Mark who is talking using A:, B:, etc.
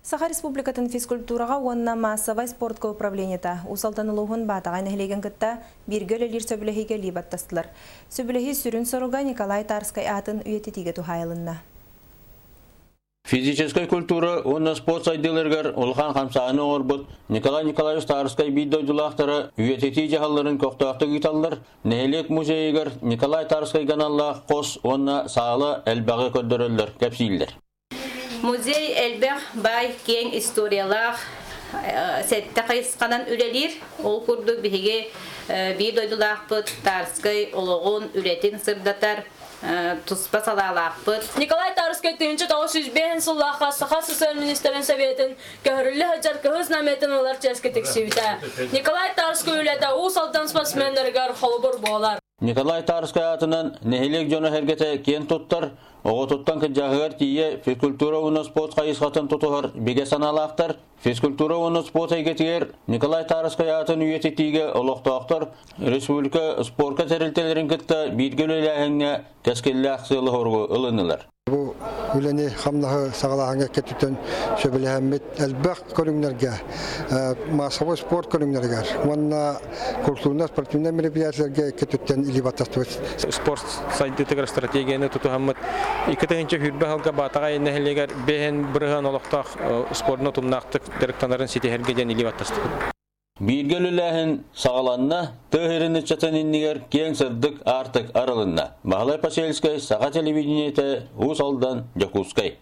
A: Саха Республикатын физкультураға онна массовай спортқа управлениета. Усалтан ұлығын батағай нәхілеген кітта бергел әлер сөбіліхеге либаттастылар. Сөбіліхи сүрін соруға Николай Тарскай атын үйететіге тухайылынна.
B: Физическая культура, онна спорт сайдылыргар Улхан Хамсаны орбут, Николай Николаевич Тарскай биддойдулақтары үйететі жағаларын көқтақты гиталлар, Нәйлек музейгар Николай Тарскай ганаллах қос онна сағалы әлбағы көддірілдір, кәпсейлдер.
C: Музей әлбәқ бай кен историялақ сәтті қайысқанан үлелер. Ол күрді бігі бидойдулақпыт, Тарскай олығын үлетін сырдатар, тұспа салалақпыт.
D: Николай Тарскай 1905 жыллаққа Саха Социал Министерин Советин көхірілі ғаджар көхіз наметін олар чәскетік сүйті. Николай Тарскай үлеті ол салдан спортсмендергер қолыбыр болар.
B: Николай Тарскай атынан нәхелек жоны әргеті кен тұттар, оғы тұттан кіджағығар тие физкультура уны спорт қайысқатын тұтығыр беге саналақтар. Физкультура уны спорт әйгетігер Николай Тарскай атын үйететіге олықтақтар. Республика спортқа тәрілтелерін кітті бейдгелі әңге кәскелі ақсылы ғырғы ұлынылар.
E: Бу үләне хамнахы сағалағанға кеттен сөбіләмет әлбәқ көріңлерге, массовый спорт көріңлергер. Онна культурна спортивна мероприятияларга кеттен илибаттастыбыз.
F: Спорт сайдытыгар стратегияны тутухаммыт. Икетенче хүрбә халка батагай нәһелегер бehen бырыган олоқтақ спортны тумнақтык директорларын сетехергеден илибаттастыбыз.
B: Бейдгеліләхін сағаланна тығырыны чатаныннигер кең сырдық артық арылынна. Бағалай Пасельскай, Саха телевидениеті, Усалдан, Якутскай.